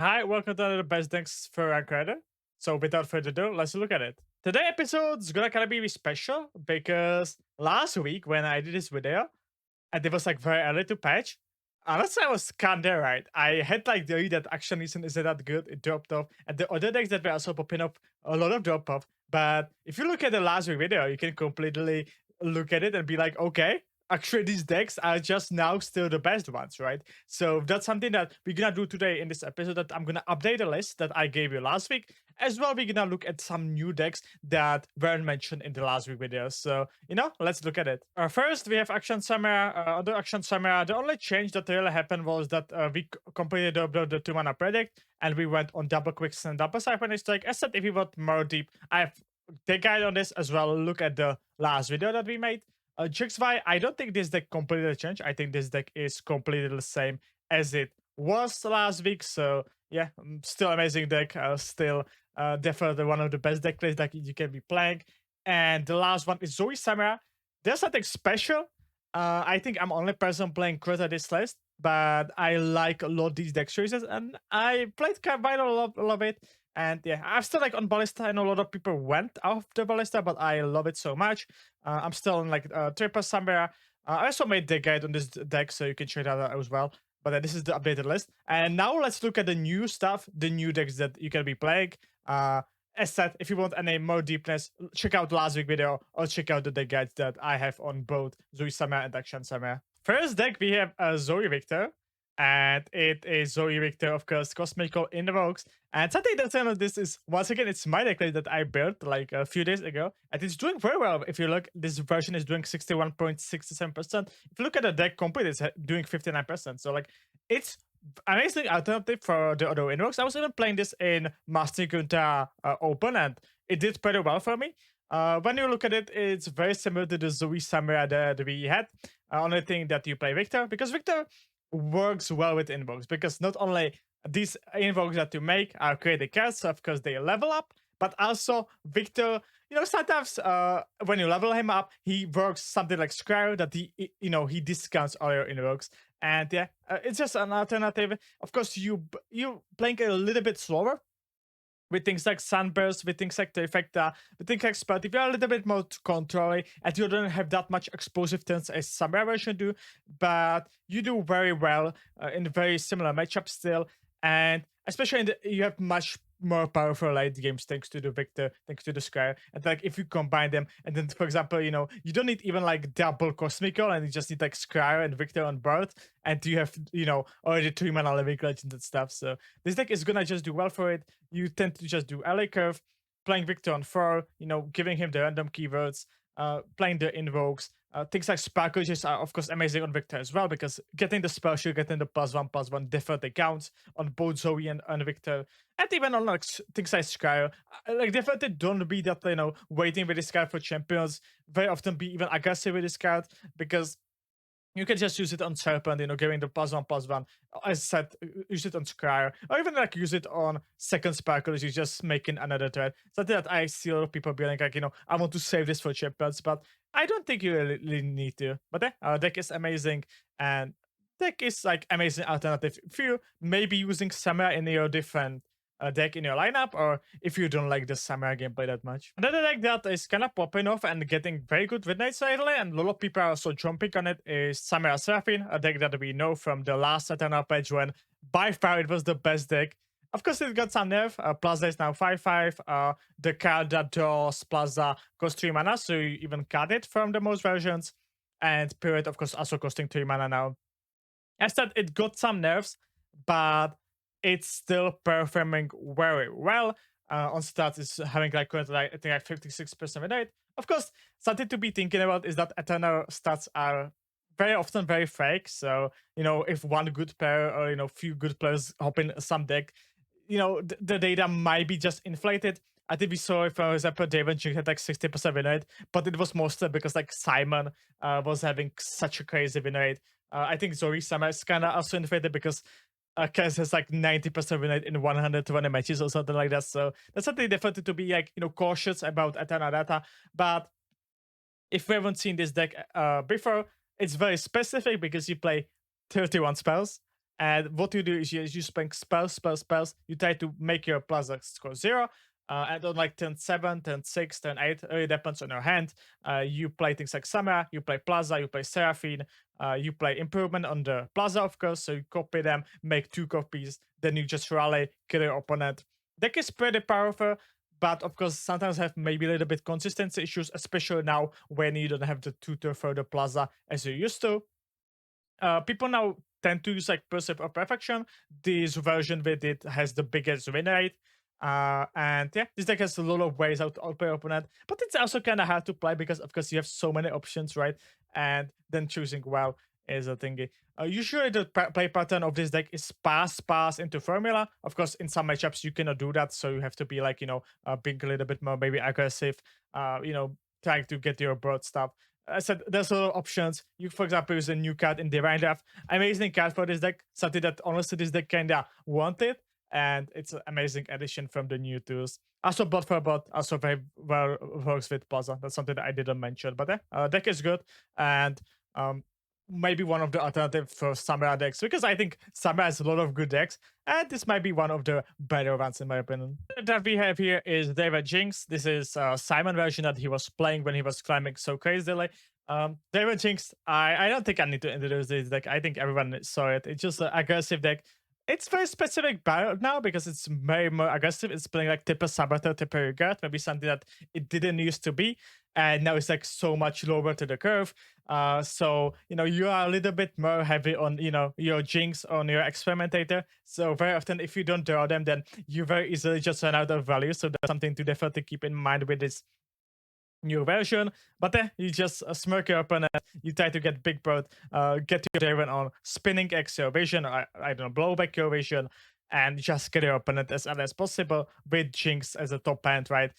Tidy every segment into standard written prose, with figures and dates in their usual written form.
Hi, welcome to another Best Things for Creator. So without further ado, let's look at it. Today episode's gonna kinda be special because last week when I did this video, and it was like very early to patch, honestly I was kinda right. I had like the idea that Akshan isn't that good, it dropped off, and the other decks that were also popping up, a lot of drop off. But if you look at the last week video, you can completely look at it and be like, okay, actually these decks are just now still the best ones, right? So that's something that we're gonna do today in this episode, that I'm gonna update the list that I gave you last week. As well, we're gonna look at some new decks that weren't mentioned in the last week video. So, let's look at it. First, we have Akshan Samira. Under Akshan Samira, the only change that really happened was that we completed the 2-mana predict and we went on double quicks and double siphon strike. As said, if you want more deep, I have the guide on this as well. Look at the last video that we made. Jinx, I don't think this deck completely changed. I think this deck is completely the same as it was last week. So yeah, still amazing deck. Still definitely one of the best deck plays that you can be playing. And the last one is Zoe Samira. There's something special. I think I'm only person playing Crota this list, but I like a lot these deck choices, and I played quite a lot of it. And yeah, I'm still like on Ballista. I know a lot of people went off the Ballista, but I love it so much. I'm still on like Triple Samira. I also made the guide on this deck, so you can check that out as well. But this is the updated list. And now let's look at the new stuff, the new decks that you can be playing. As said, if you want any more deepness, check out last week's video or check out the deck guides that I have on both Zoe Samira and Akshan Samira. First deck, we have Zoe Viktor. And it is Zoe Viktor, of course, Cosmical Invokes. And something that's on this is, once again, it's my deck that I built like a few days ago. And it's doing very well. If you look, this version is doing 61.67%. If you look at the deck complete, it's doing 59%. So like, it's amazing alternative for the other invokes. I was even playing this in Master Gunta Open, and it did pretty well for me. When you look at it, it's very similar to the Zoe Samira that we had. Only thing that you play Viktor, because Viktor works well with invokes, because not only these invokes that you make are created cards, so of course they level up, but also Viktor, sometimes when you level him up, he works something like Scryer that he discounts all your invokes. And yeah, it's just an alternative. Of course, you playing a little bit slower with things like Sunburst, with things like the Effecta, with things like Spell. If you're a little bit more controlling and you don't have that much explosive turns as Samira version do, but you do very well in very similar matchups still. And especially you have much more powerful late games thanks to the Viktor, thanks to the Square. And like if you combine them, and then for example, you don't need even like double Cosmical, and you just need like Square and Viktor on board, and you have already 3-mana living legends and stuff. So this deck is gonna just do well for it. You tend to just do LA curve, playing Viktor on 4, giving him the random keywords, playing the invokes. Things like Sparkles are of course amazing on Viktor as well, because getting the spell shield, getting the +1/+1 definitely counts on both Zoe and Viktor. And even on like things like Scryer, like definitely don't be that waiting with this card for champions. Very often be even aggressive with this card, because you can just use it on Serpent, giving the +1/+1. As I said, use it on Scryer, or even like use it on second Sparkle, you're just making another threat. Something that I see a lot of people being like, I want to save this for champions, but I don't think you really need to. But yeah, our deck is amazing, and deck is like amazing alternative if you maybe using Samira in your different deck in your lineup, or if you don't like the Samira gameplay that much. Another deck that is kind of popping off and getting very good win rates lately, and a lot of people are also jumping on it, is Samira Seraphine, a deck that we know from the last Eternal patch when by far it was the best deck. Of course, it got some nerf. Plaza is now 5/5. The card that draws Plaza costs 3 mana, so you even cut it from the most versions. And Period, of course, also costing 3 mana now. As said, it got some nerfs, but it's still performing very well. On stats, it's having like currently, I think like 56% win rate. Of course, something to be thinking about is that Eternal stats are very often very fake. So, if one good player or, few good players hop in some deck, the data might be just inflated. I think we saw, for example, Draven had like 60% win rate, but it was mostly because like Simon was having such a crazy win rate. I think Zoe Samira is kind of also inflated because Kaz has like 90% win rate in 120 matches or something like that. So that's something definitely to be like, cautious about Eternal data. But if we haven't seen this deck before, it's very specific because you play 31 spells And what you do is you spend spells. You try to make your Plaza score 0. And on like turn 7, turn 6, turn 8, it depends on your hand. You play things like Samira, you play Plaza, you play Seraphine, you play Improvement on the Plaza, of course. So you copy them, make 2 copies, then you just rally, kill your opponent. Deck is pretty powerful, but of course sometimes have maybe a little bit consistency issues, especially now when you don't have the tutor for the Plaza as you used to. People now tend to use like Pursuit of Perfection. This version with it has the biggest win rate. And yeah, this deck has a lot of ways how to outplay your opponent, but it's also kind of hard to play because, of course, you have so many options, right? And then choosing well is a thingy. Usually, the play pattern of this deck is pass into formula. Of course, in some matchups, you cannot do that, so you have to be like, being a little bit more maybe aggressive, trying to get your broad stuff. I said there's a lot of options. You, for example, use a new card in Divine Draft. Amazing card for this deck. Something that honestly this deck kinda wanted, and it's an amazing addition from the new tools. Also, bot for bot also very well works with Plaza. That's something that I didn't mention, but deck is good, and maybe one of the alternatives for Samira decks, because I think Samira has a lot of good decks, and this might be one of the better ones in my opinion. That we have here is Draven Jinx. This is Simon version that he was playing when he was climbing so crazily. Draven Jinx, I don't think I need to introduce this deck. I think everyone saw it. It's just an aggressive deck. It's very specific build now because it's very more aggressive. It's playing like Tipper Saboteur, Tipper Regret, maybe something that it didn't used to be. And now it's like so much lower to the curve. So, you are a little bit more heavy on, your Jinx, on your Experimentator. So very often if you don't draw them, then you very easily just run out of value. So that's something to definitely keep in mind with this new version. But then you just smirk your opponent, you try to get big bird, get your Draven on spinning X your vision, I don't know, blow back your vision, and just get your opponent as early as possible with Jinx as a top hand, right?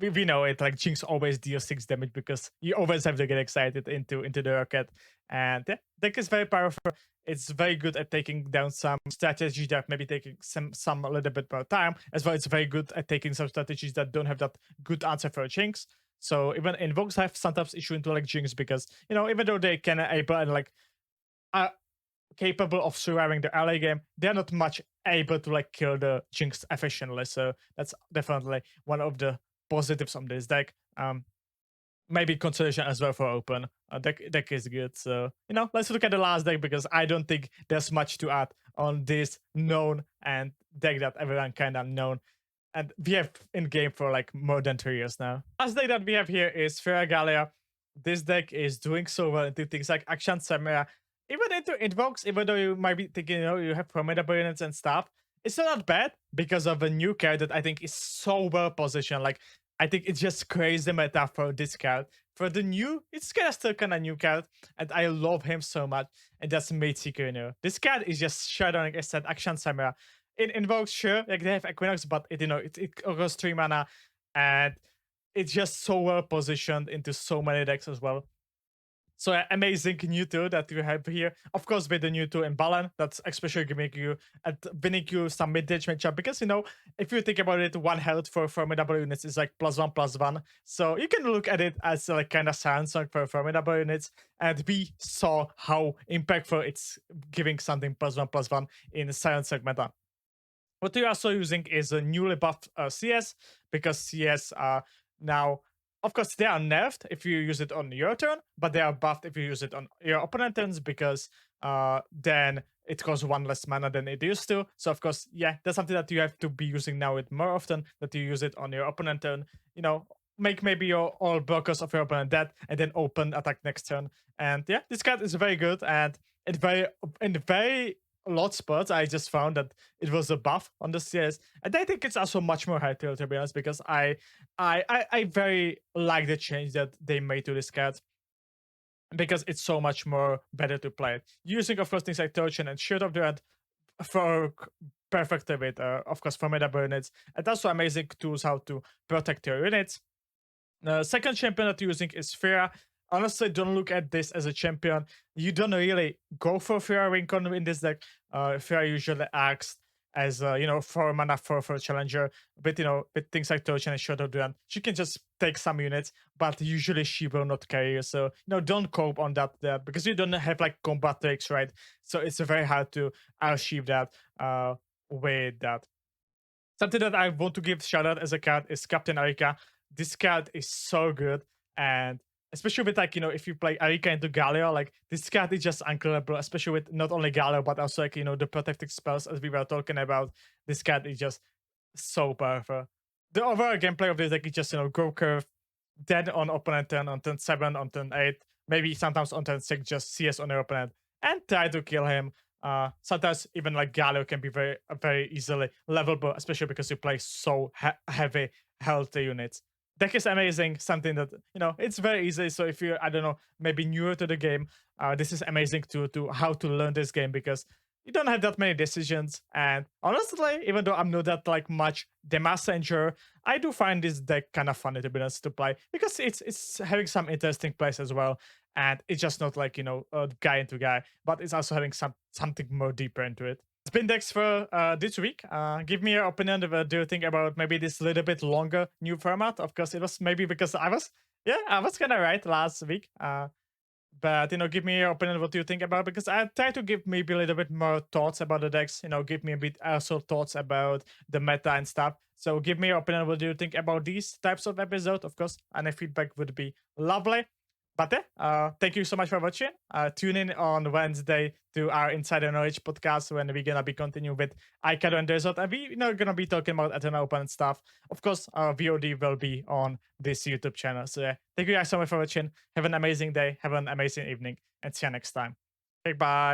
We know it, like Jinx always deals 6 damage because you always have to get excited into the rocket. And yeah, deck is very powerful. It's very good at taking down some strategies that maybe taking some a little bit more time. As well, it's very good at taking some strategies that don't have that good answer for Jinx. So even invokes have sometimes issue into like Jinx because, even though they can able and like are capable of surviving the early game, they're not much able to like kill the Jinx efficiently. So that's definitely one of the positives on this deck. Maybe consolation as well for open. Deck is good. So, let's look at the last deck because I don't think there's much to add on this known and deck that everyone kind of known. And we have in game for like more than 3 years now. Last deck that we have here is Fiora Galio. This deck is doing so well into things like Akshan, Samira, even into invokes, even though you might be thinking, you have formidable units and stuff. It's not bad because of a new card that I think is so well positioned. Like, I think it's just crazy meta for this card. For the new, it's kind of still kind of new card, and I love him so much. And that's Mate Seeker. This card is just shadowing, I said, Akshan, Samira. It invokes, sure, like they have Equinox, but it goes 3 mana, and it's just so well positioned into so many decks as well. So amazing new tool that you have here. Of course, with the new tool in Balan, that's especially winning you some mid-range matchup because, if you think about it, 1 health for formidable units is like +1/+1. So you can look at it as like kind of silent song for formidable units. And we saw how impactful it's giving something +1/+1 in silent song meta. What you're also using is a newly buffed CS, because CS are now, of course, they are nerfed if you use it on your turn, but they are buffed if you use it on your opponent turns, because then it costs 1 less mana than it used to. So, of course, yeah, that's something that you have to be using now with more often, that you use it on your opponent turn. Make maybe your all blockers of your opponent dead, and then open attack next turn. And yeah, this card is very good, and in very lot spots I just found that it was a buff on the CS, and I think it's also much more high tier, to be honest, because I very like the change that they made to this card, because it's so much more better to play it using, of course, things like Torsion and Shield of the Earth for perfect with of course formidable units, and also amazing tools how to protect your units. The second champion that you're using is Fiora. Honestly, don't look at this as a champion. You don't really go for Fiora Rincon in this deck. Fiora usually acts as you know, 4 mana for a challenger. With, you know, with things like Torch and Shadow Duan, she can just take some units, but usually she will not carry you. So, you know, don't cope on that because you don't have like combat tricks, right? So it's very hard to achieve that with that. Something that I want to give shout out as a card is Captain Arika. This card is so good, and especially with, like, you know, if you play Arika into Galio, like, this card is just incredible, especially with not only Galio but also, like, you know, the protective spells as we were talking about. This card is just so powerful. The overall gameplay of this deck is just, you know, go curve, dead on opponent turn, on turn 7, on turn 8, maybe sometimes on turn 6, just CS on your opponent and try to kill him. Sometimes even like Galio can be very easily levelable, especially because you play so heavy healthy units. Deck is amazing, something that, you know, it's very easy. So if you're, I don't know, maybe newer to the game, this is amazing to how to learn this game, because you don't have that many decisions. And honestly, even though I'm not that like much the messenger, I do find this deck kind of funny, to be honest, to play, because it's having some interesting plays as well, and it's just not like, you know, guy into guy, but it's also having something more deeper into it. It's been decks for this week. Give me your opinion. Do you think about maybe this little bit longer new format? Of course, it was maybe because I was kind of right last week. But, you know, give me your opinion. What do you think about? Because I try to give maybe a little bit more thoughts about the decks. You know, give me a bit also thoughts about the meta and stuff. So give me your opinion. What do you think about these types of episodes? Of course, any feedback would be lovely. But thank you so much for watching. Tune in on Wednesday to our Insider Knowledge podcast when we're gonna be continuing with Aikado and Desert, and we're, you know, gonna be talking about Eternal Open and stuff. Of course, our VOD will be on this YouTube channel. So thank you guys so much for watching. Have an amazing day. Have an amazing evening, and see you next time. Okay, bye.